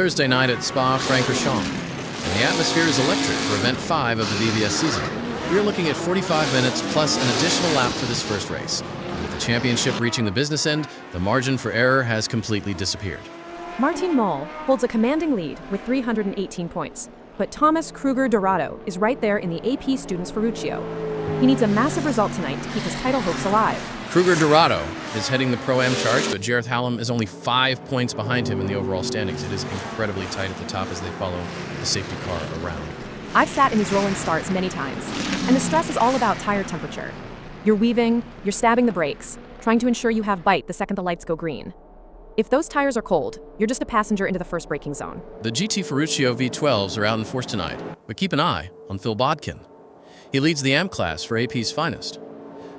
Thursday night at Spa-Francorchamps, and the atmosphere is electric for Event 5 of the VVS season. We are looking at 45 minutes plus an additional lap for this first race. And with the championship reaching the business end, the margin for error has completely disappeared. Martin Moll holds a commanding lead with 318 points, but Thomas Kruger Dorado is right there in the AP Students Ferruccio. He needs a massive result tonight to keep his title hopes alive. Kruger Dorado is heading the Pro-Am charge, but Jareth Hallam is only 5 points behind him in the overall standings. It is incredibly tight at the top as they follow the safety car around. I've sat in these rolling starts many times, and the stress is all about tire temperature. You're weaving, you're stabbing the brakes, trying to ensure you have bite the second the lights go green. If those tires are cold, you're just a passenger into the first braking zone. The GT Ferruccio V12s are out in force tonight, but keep an eye on Phil Bodkin. He leads the AM class for AP's finest,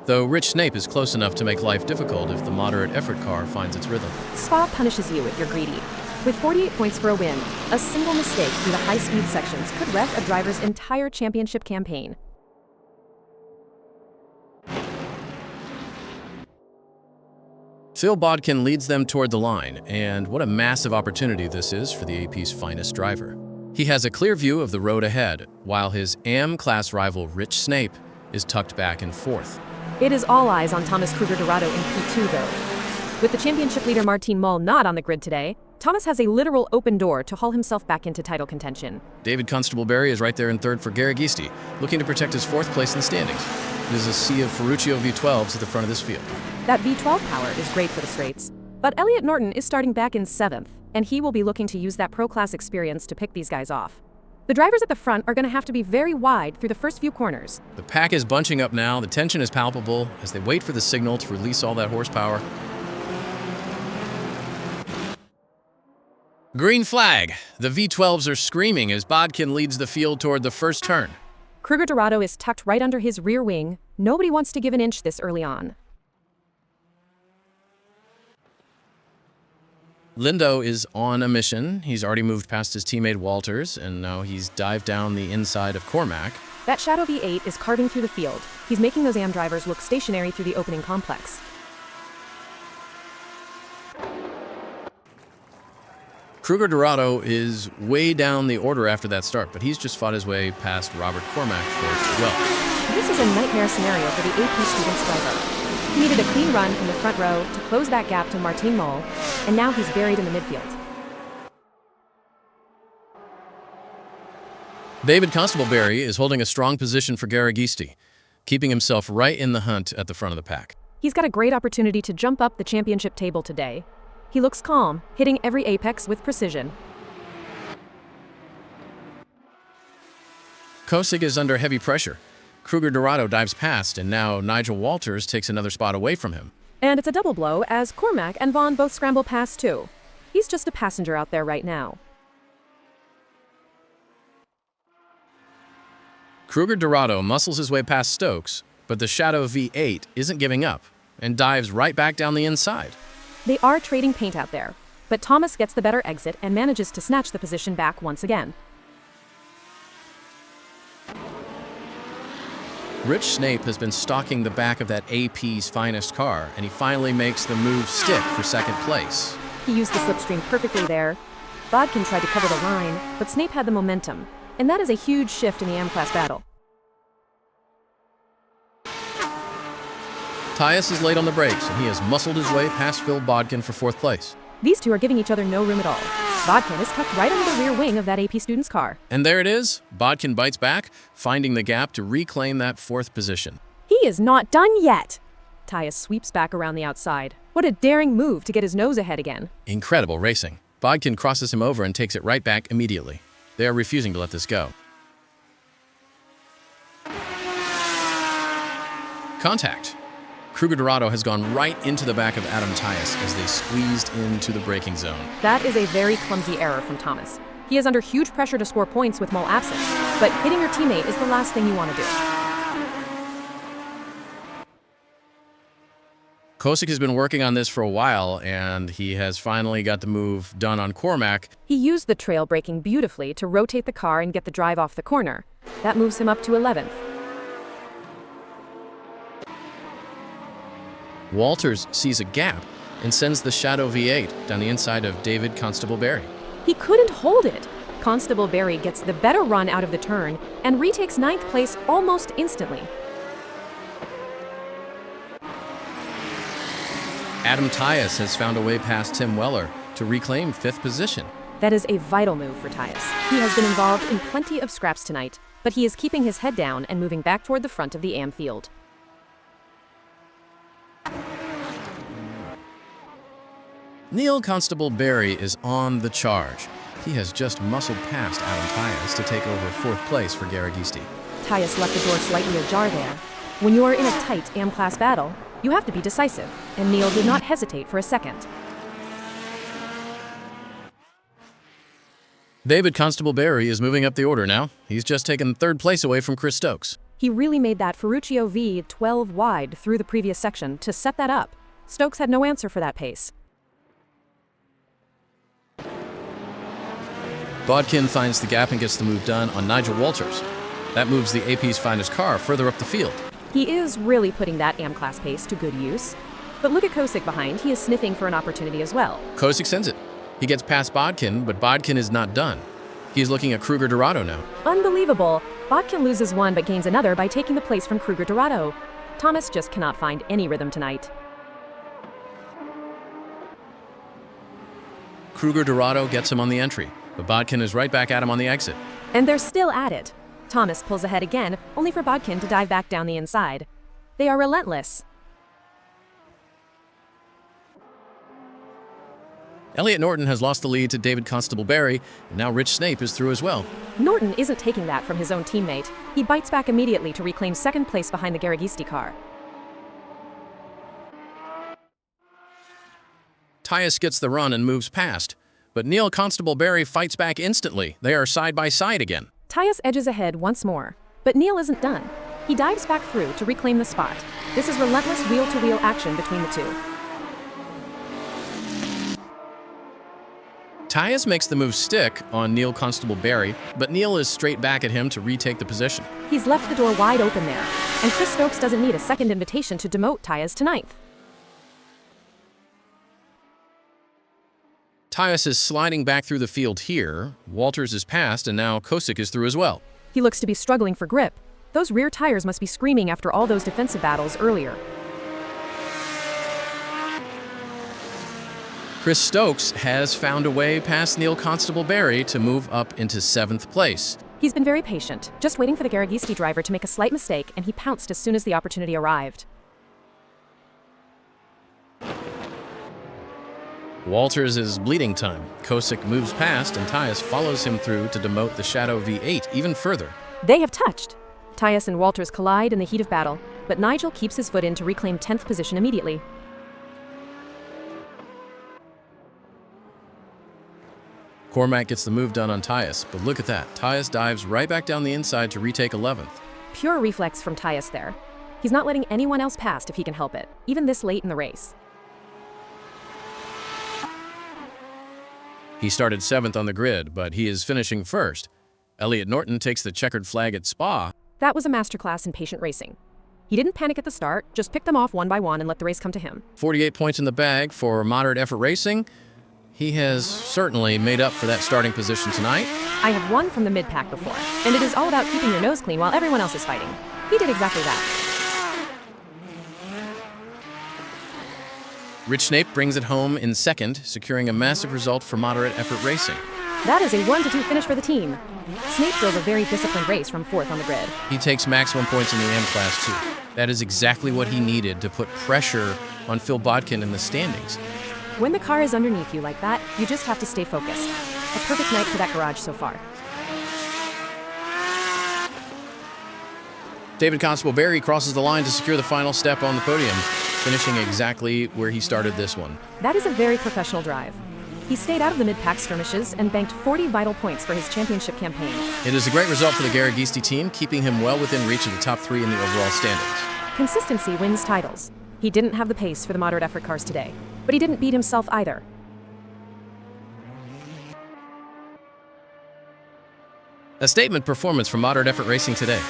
though Rich Snape is close enough to make life difficult if the moderate effort car finds its rhythm. Spa punishes you if you're greedy. With 48 points for a win, a single mistake through the high-speed sections could wreck a driver's entire championship campaign. Phil Bodkin leads them toward the line, and what a massive opportunity this is for the AP's finest driver. He has a clear view of the road ahead, while his AM class rival Rich Snape is tucked back in fourth. It is all eyes on Thomas Kruger Dorado in P2, though. With the championship leader Martin Moll not on the grid today, Thomas has a literal open door to haul himself back into title contention. David Constable-Berry is right there in third for Garagisti, looking to protect his fourth place in the standings. There's a sea of Ferruccio V12s at the front of this field. That V12 power is great for the straights, but Elliot Norton is starting back in 7th, and he will be looking to use that pro-class experience to pick these guys off. The drivers at the front are going to have to be very wide through the first few corners. The pack is bunching up now, the tension is palpable as they wait for the signal to release all that horsepower. Green flag! The V12s are screaming as Bodkin leads the field toward the first turn. Kruger Dorado is tucked right under his rear wing. Nobody wants to give an inch this early on. Lindo is on a mission. He's already moved past his teammate Walters, and now he's dived down the inside of Cormac. That Shadow V8 is carving through the field. He's making those AM drivers look stationary through the opening complex. Kruger Dorado is way down the order after that start, but he's just fought his way past Robert Cormac for 12. This is a nightmare scenario for the AP Students driver. He needed a clean run from the front row to close that gap to Martin Moll, and now he's buried in the midfield. David Constable-Berry is holding a strong position for Garagisti, keeping himself right in the hunt at the front of the pack. He's got a great opportunity to jump up the championship table today. He looks calm, hitting every apex with precision. Kosig is under heavy pressure. Kruger Dorado dives past, and now Nigel Walters takes another spot away from him. And it's a double blow as Cormac and Vaughn both scramble past too. He's just a passenger out there right now. Kruger Dorado muscles his way past Stokes, but the Shadow V8 isn't giving up and dives right back down the inside. They are trading paint out there, but Thomas gets the better exit and manages to snatch the position back once again. Rich Snape has been stalking the back of that AP's finest car, and he finally makes the move stick for second place. He used the slipstream perfectly there. Bodkin tried to cover the line, but Snape had the momentum, and that is a huge shift in the AM-class battle. Tyus is late on the brakes, and he has muscled his way past Phil Bodkin for fourth place. These two are giving each other no room at all. Bodkin is tucked right under the rear wing of that AP Students car. And there it is. Bodkin bites back, finding the gap to reclaim that fourth position. He is not done yet. Tyus sweeps back around the outside. What a daring move to get his nose ahead again. Incredible racing. Bodkin crosses him over and takes it right back immediately. They are refusing to let this go. Contact. Kruger Dorado has gone right into the back of Adam Tyus as they squeezed into the braking zone. That is a very clumsy error from Thomas. He is under huge pressure to score points with Moll absent, but hitting your teammate is the last thing you want to do. Kosik has been working on this for a while, and he has finally got the move done on Cormac. He used the trail braking beautifully to rotate the car and get the drive off the corner. That moves him up to 11th. Walters sees a gap and sends the Shadow V8 down the inside of David Constable-Berry. He couldn't hold it. Constable Barry gets the better run out of the turn and retakes 9th place almost instantly. Adam Tyus has found a way past Tim Weller to reclaim 5th position. That is a vital move for Tyus. He has been involved in plenty of scraps tonight, but he is keeping his head down and moving back toward the front of the AM field. Neil Constable Barry is on the charge. He has just muscled past Adam Tyus to take over 4th place for Garagisti. Tyus left the door slightly ajar there. When you are in a tight AM class battle, you have to be decisive, and Neil did not hesitate for a second. David Constable Barry is moving up the order now. He's just taken 3rd place away from Chris Stokes. He really made that Ferruccio V 12 wide through the previous section to set that up. Stokes had no answer for that pace. Bodkin finds the gap and gets the move done on Nigel Walters. That moves the AP's finest car further up the field. He is really putting that AM class pace to good use. But look at Kosick behind. He is sniffing for an opportunity as well. Kosick sends it. He gets past Bodkin, but Bodkin is not done. He's looking at Kruger Dorado now. Unbelievable. Bodkin loses one but gains another by taking the place from Kruger Dorado. Thomas just cannot find any rhythm tonight. Kruger Dorado gets him on the entry, but Bodkin is right back at him on the exit. And they're still at it. Thomas pulls ahead again, only for Bodkin to dive back down the inside. They are relentless. Elliot Norton has lost the lead to David Constable Barry, and now Rich Snape is through as well. Norton isn't taking that from his own teammate. He bites back immediately to reclaim 2nd place behind the Garagisti car. Tyus gets the run and moves past, but Neil Constable Barry fights back instantly. They are side by side again. Tyus edges ahead once more, but Neil isn't done. He dives back through to reclaim the spot. This is relentless wheel-to-wheel action between the two. Tyus makes the move stick on Neil Constable Barry, but Neil is straight back at him to retake the position. He's left the door wide open there, and Chris Stokes doesn't need a second invitation to demote Tyus to 9th. Tyus is sliding back through the field here. Walters is past, and now Kosick is through as well. He looks to be struggling for grip. Those rear tires must be screaming after all those defensive battles earlier. Chris Stokes has found a way past Neil Constable Barry to move up into 7th place. He's been very patient, just waiting for the Garagisti driver to make a slight mistake, and he pounced as soon as the opportunity arrived. Walters is bleeding time. Kosick moves past, and Tyus follows him through to demote the Shadow V8 even further. They have touched. Tyus and Walters collide in the heat of battle, but Nigel keeps his foot in to reclaim 10th position immediately. Cormac gets the move done on Tyus, but look at that. Tyus dives right back down the inside to retake 11th. Pure reflex from Tyus there. He's not letting anyone else past if he can help it, even this late in the race. He started 7th on the grid, but he is finishing 1st. Elliot Norton takes the checkered flag at Spa. That was a masterclass in patient racing. He didn't panic at the start, just picked them off one by one and let the race come to him. 48 points in the bag for Moderate Effort Racing. He has certainly made up for that starting position tonight. I have won from the mid-pack before, and it is all about keeping your nose clean while everyone else is fighting. He did exactly that. Rich Snape brings it home in 2nd, securing a massive result for Moderate Effort Racing. That is a 1-2 finish for the team. Snape drove a very disciplined race from 4th on the grid. He takes maximum points in the AM class too. That is exactly what he needed to put pressure on Phil Bodkin in the standings. When the car is underneath you like that, you just have to stay focused. A perfect night for that garage so far. David Constable Barry crosses the line to secure the final step on the podium, finishing exactly where he started this one. That is a very professional drive. He stayed out of the mid-pack skirmishes and banked 40 vital points for his championship campaign. It is a great result for the Garagisti team, keeping him well within reach of the top 3 in the overall standings. Consistency wins titles. He didn't have the pace for the moderate effort cars today, but he didn't beat himself either. A statement performance from Moderate Effort Racing today.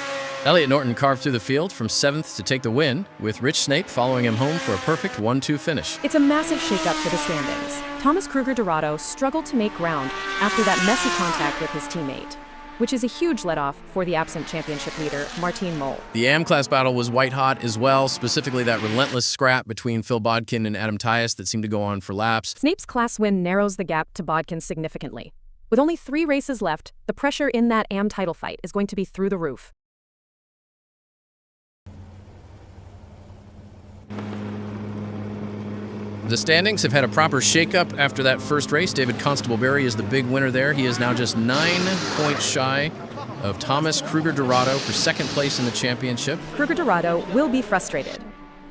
Elliot Norton carved through the field from 7th to take the win, with Rich Snape following him home for a perfect 1-2 finish. It's a massive shakeup for the standings. Thomas Kruger-Dorado struggled to make ground after that messy contact with his teammate, which is a huge let-off for the absent championship leader, Martin Mol. The AM-class battle was white-hot as well, specifically that relentless scrap between Phil Bodkin and Adam Tyus that seemed to go on for laps. Snape's class win narrows the gap to Bodkin significantly. With only 3 races left, the pressure in that AM title fight is going to be through the roof. The standings have had a proper shakeup after that first race. David Constable-Berry is the big winner there. He is now just 9 points shy of Thomas Kruger-Dorado for 2nd place in the championship. Kruger-Dorado will be frustrated.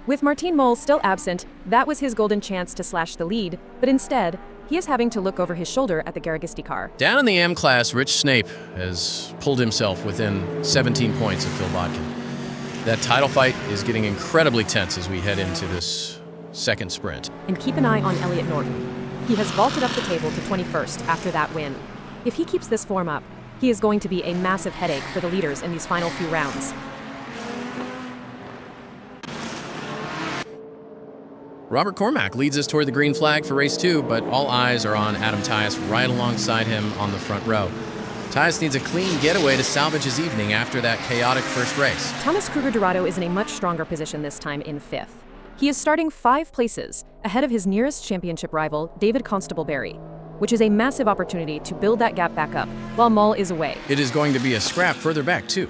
With Martin Mol still absent, that was his golden chance to slash the lead, but instead, he is having to look over his shoulder at the Garagisti car. Down in the AM class, Rich Snape has pulled himself within 17 points of Phil Bodkin. That title fight is getting incredibly tense as we head into this second sprint. And keep an eye on Elliot Norton. He has vaulted up the table to 21st after that win. If he keeps this form up, he is going to be a massive headache for the leaders in these final few rounds. Robert Cormack leads us toward the green flag for race 2, but all eyes are on Adam Tyus right alongside him on the front row. Tyus needs a clean getaway to salvage his evening after that chaotic first race. Thomas Kruger-Dorado is in a much stronger position this time in 5th. He is starting 5 places ahead of his nearest championship rival, David Constable-Berry, which is a massive opportunity to build that gap back up while Mol is away. It is going to be a scrap further back, too.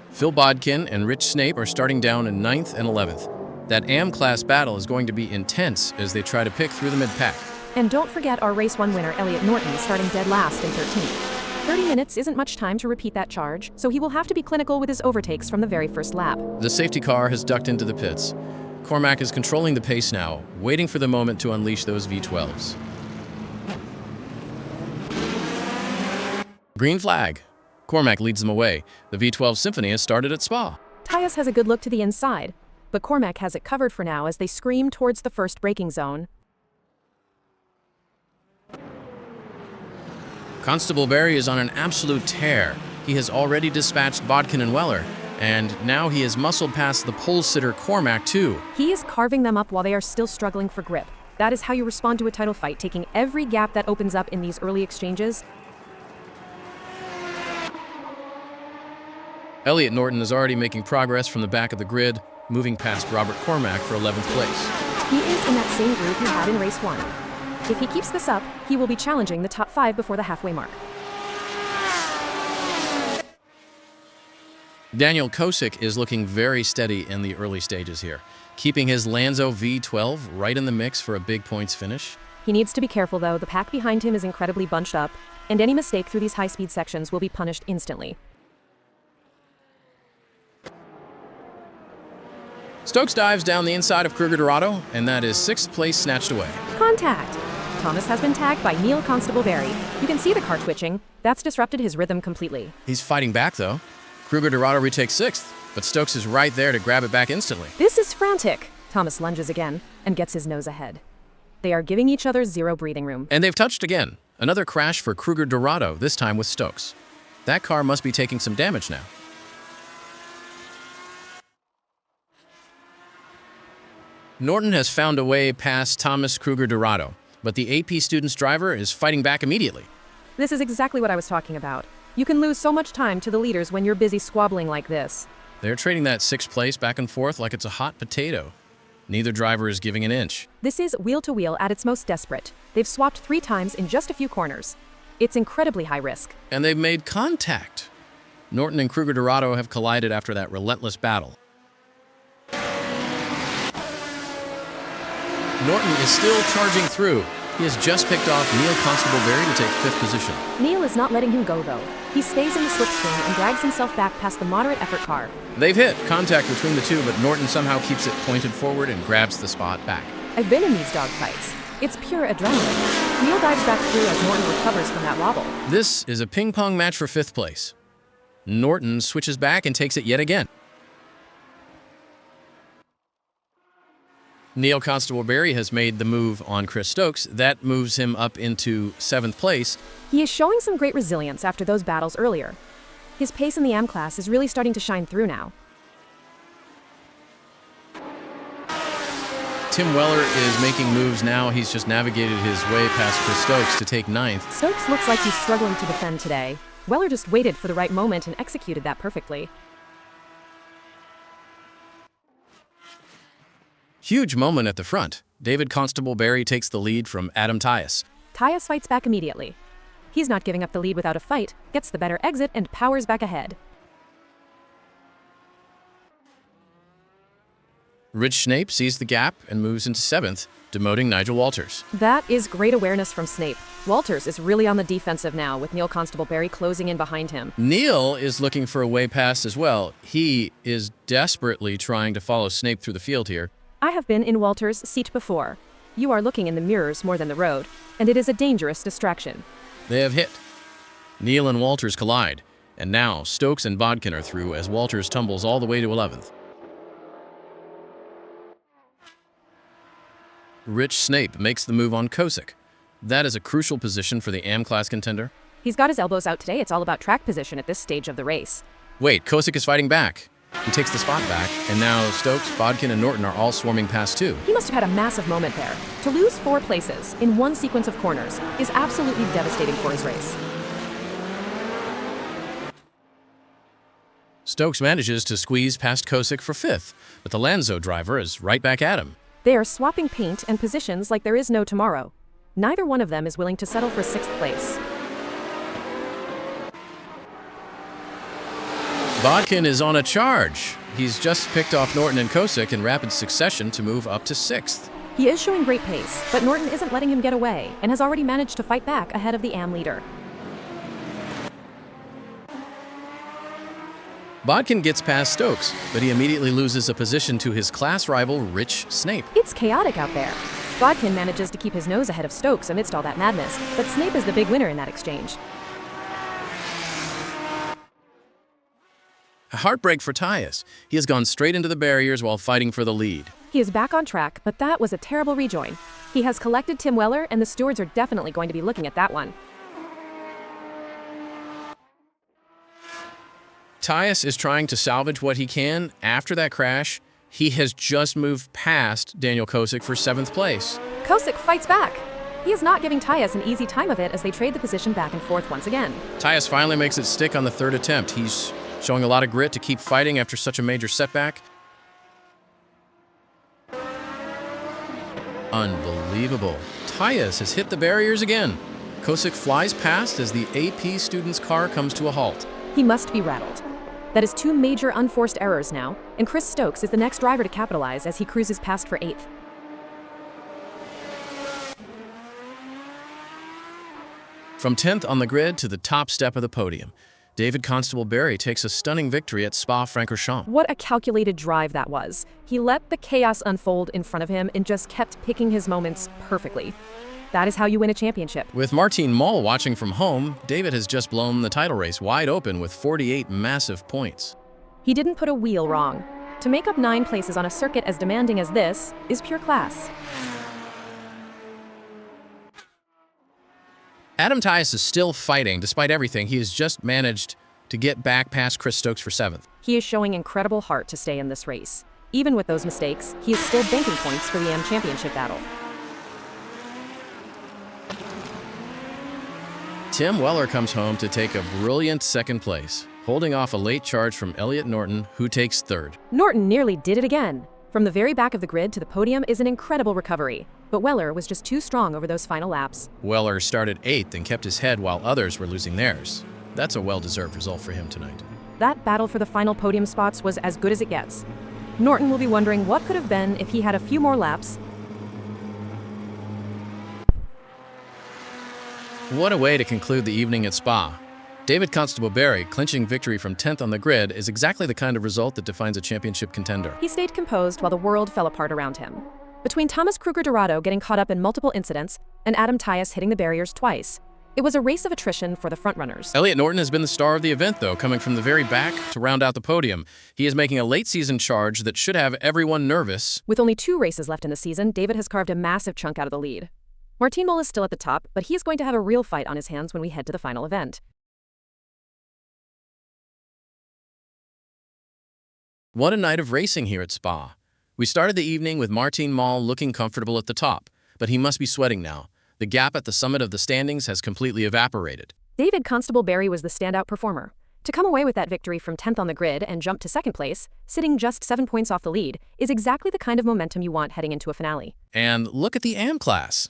Phil Bodkin and Rich Snape are starting down in 9th and 11th. That AM-class battle is going to be intense as they try to pick through the mid-pack. And don't forget our race 1 winner, Elliot Norton, starting dead last in 13th. 30 minutes isn't much time to repeat that charge, so he will have to be clinical with his overtakes from the very first lap. The safety car has ducked into the pits. Cormack is controlling the pace now, waiting for the moment to unleash those V12s. Green flag. Cormack leads them away. The V12 Symphony has started at Spa. Tyus has a good look to the inside, but Cormack has it covered for now as they scream towards the first braking zone. Constable-Berry is on an absolute tear. He has already dispatched Bodkin and Weller, and now he has muscled past the pole sitter Cormack too. He is carving them up while they are still struggling for grip. That is how you respond to a title fight, taking every gap that opens up in these early exchanges. Elliot Norton is already making progress from the back of the grid, moving past Robert Cormack for 11th place. He is in that same groove he had in race 1. If he keeps this up, he will be challenging the top 5 before the halfway mark. Daniel Kosick is looking very steady in the early stages here, keeping his Lanzo V12 right in the mix for a big points finish. He needs to be careful though, the pack behind him is incredibly bunched up, and any mistake through these high-speed sections will be punished instantly. Stokes dives down the inside of Kruger-Dorado, and that is 6th place snatched away. Contact! Thomas has been tagged by Neil Constable-Berry. You can see the car twitching. That's disrupted his rhythm completely. He's fighting back though. Kruger-Dorado retakes 6th, but Stokes is right there to grab it back instantly. This is frantic! Thomas lunges again and gets his nose ahead. They are giving each other zero breathing room. And they've touched again. Another crash for Kruger-Dorado, this time with Stokes. That car must be taking some damage now. Norton has found a way past Thomas Kruger-Dorado, but the AP Students driver is fighting back immediately. This is exactly what I was talking about. You can lose so much time to the leaders when you're busy squabbling like this. They're trading that 6th place back and forth like it's a hot potato. Neither driver is giving an inch. This is wheel-to-wheel at its most desperate. They've swapped 3 times in just a few corners. It's incredibly high risk. And they've made contact. Norton and Kruger-Dorado have collided after that relentless battle. Norton is still charging through. He has just picked off Neil Constable-Berry to take 5th position. Neil is not letting him go, though. He stays in the slipstream and drags himself back past the moderate effort car. They've hit contact between the two, but Norton somehow keeps it pointed forward and grabs the spot back. I've been in these dogfights. It's pure adrenaline. Neil dives back through as Norton recovers from that wobble. This is a ping-pong match for 5th place. Norton switches back and takes it yet again. Neil Constable-Berry has made the move on Chris Stokes. That moves him up into 7th place. He is showing some great resilience after those battles earlier. His pace in the AM class is really starting to shine through now. Tim Weller is making moves now. He's just navigated his way past Chris Stokes to take ninth. Stokes looks like he's struggling to defend today. Weller just waited for the right moment and executed that perfectly. Huge moment at the front. David Constable Barry takes the lead from Adam Tyus. Tyus fights back immediately. He's not giving up the lead without a fight, gets the better exit, and powers back ahead. Rich Snape sees the gap and moves into 7th, demoting Nigel Walters. That is great awareness from Snape. Walters is really on the defensive now, with Neil Constable Barry closing in behind him. Neil is looking for a way past as well. He is desperately trying to follow Snape through the field here. I have been in Walters' seat before. You are looking in the mirrors more than the road, and it is a dangerous distraction. They have hit. Neil and Walters collide, and now Stokes and Bodkin are through as Walters tumbles all the way to 11th. Rich Snape makes the move on Kosick. That is a crucial position for the AM class contender. He's got his elbows out today. It's all about track position at this stage of the race. Wait, Kosick is fighting back. He takes the spot back, and now Stokes, Bodkin, and Norton are all swarming past too. He must have had a massive moment there. To lose 4 places in one sequence of corners is absolutely devastating for his race. Stokes manages to squeeze past Kosick for 5th, but the Lanzo driver is right back at him. They are swapping paint and positions like there is no tomorrow. Neither one of them is willing to settle for 6th place. Bodkin is on a charge. He's just picked off Norton and Kosick in rapid succession to move up to 6th. He is showing great pace, but Norton isn't letting him get away and has already managed to fight back ahead of the AM leader. Bodkin gets past Stokes, but he immediately loses a position to his class rival, Rich Snape. It's chaotic out there. Bodkin manages to keep his nose ahead of Stokes amidst all that madness, but Snape is the big winner in that exchange. A heartbreak for Tyus. He has gone straight into the barriers while fighting for the lead. He is back on track, but that was a terrible rejoin. He has collected Tim Weller, and the stewards are definitely going to be looking at that one. Tyus is trying to salvage what he can after that crash. He has just moved past Daniel Kosick for 7th place. Kosick fights back. He is not giving Tyus an easy time of it as they trade the position back and forth once again. Tyus finally makes it stick on the 3rd attempt. He's showing a lot of grit to keep fighting after such a major setback. Unbelievable. Tyus has hit the barriers again. Kosick flies past as the AP student's car comes to a halt. He must be rattled. That is 2 major unforced errors now, and Chris Stokes is the next driver to capitalize as he cruises past for 8th. From 10th on the grid to the top step of the podium, David Constable Barry takes a stunning victory at Spa-Francorchamps. What a calculated drive that was. He let the chaos unfold in front of him and just kept picking his moments perfectly. That is how you win a championship. With Martine Moll watching from home, David has just blown the title race wide open with 48 massive points. He didn't put a wheel wrong. To make up 9 places on a circuit as demanding as this is pure class. Adam Tyus is still fighting despite everything. He has just managed to get back past Chris Stokes for 7th. He is showing incredible heart to stay in this race. Even with those mistakes, he is still banking points for the AM championship battle. Tim Weller comes home to take a brilliant 2nd place, holding off a late charge from Elliot Norton, who takes 3rd. Norton nearly did it again. From the very back of the grid to the podium is an incredible recovery, but Weller was just too strong over those final laps. Weller started 8th and kept his head while others were losing theirs. That's a well-deserved result for him tonight. That battle for the final podium spots was as good as it gets. Norton will be wondering what could have been if he had a few more laps. What a way to conclude the evening at Spa. David Constable Barry clinching victory from 10th on the grid is exactly the kind of result that defines a championship contender. He stayed composed while the world fell apart around him. Between Thomas Kruger-Dorado getting caught up in multiple incidents and Adam Tyus hitting the barriers twice, it was a race of attrition for the frontrunners. Elliot Norton has been the star of the event, though, coming from the very back to round out the podium. He is making a late-season charge that should have everyone nervous. With only 2 races left in the season, David has carved a massive chunk out of the lead. Martine Moll is still at the top, but he is going to have a real fight on his hands when we head to the final event. What a night of racing here at Spa. We started the evening with Martin Mall looking comfortable at the top, but he must be sweating now. The gap at the summit of the standings has completely evaporated. David Constable Barry was the standout performer. To come away with that victory from 10th on the grid and jump to second place, sitting just 7 points off the lead, is exactly the kind of momentum you want heading into a finale. And look at the AM class.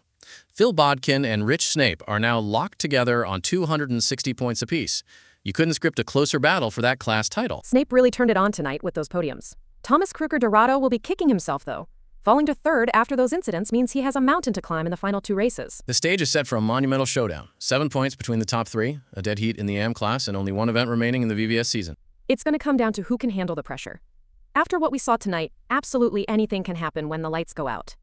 Phil Bodkin and Rich Snape are now locked together on 260 points apiece. You couldn't script a closer battle for that class title. Snape really turned it on tonight with those podiums. Thomas Kruger Dorado will be kicking himself, though. Falling to third after those incidents means he has a mountain to climb in the final 2 races. The stage is set for a monumental showdown. 7 points between the top 3, a dead heat in the AM class, and only 1 event remaining in the VVS season. It's going to come down to who can handle the pressure. After what we saw tonight, absolutely anything can happen when the lights go out.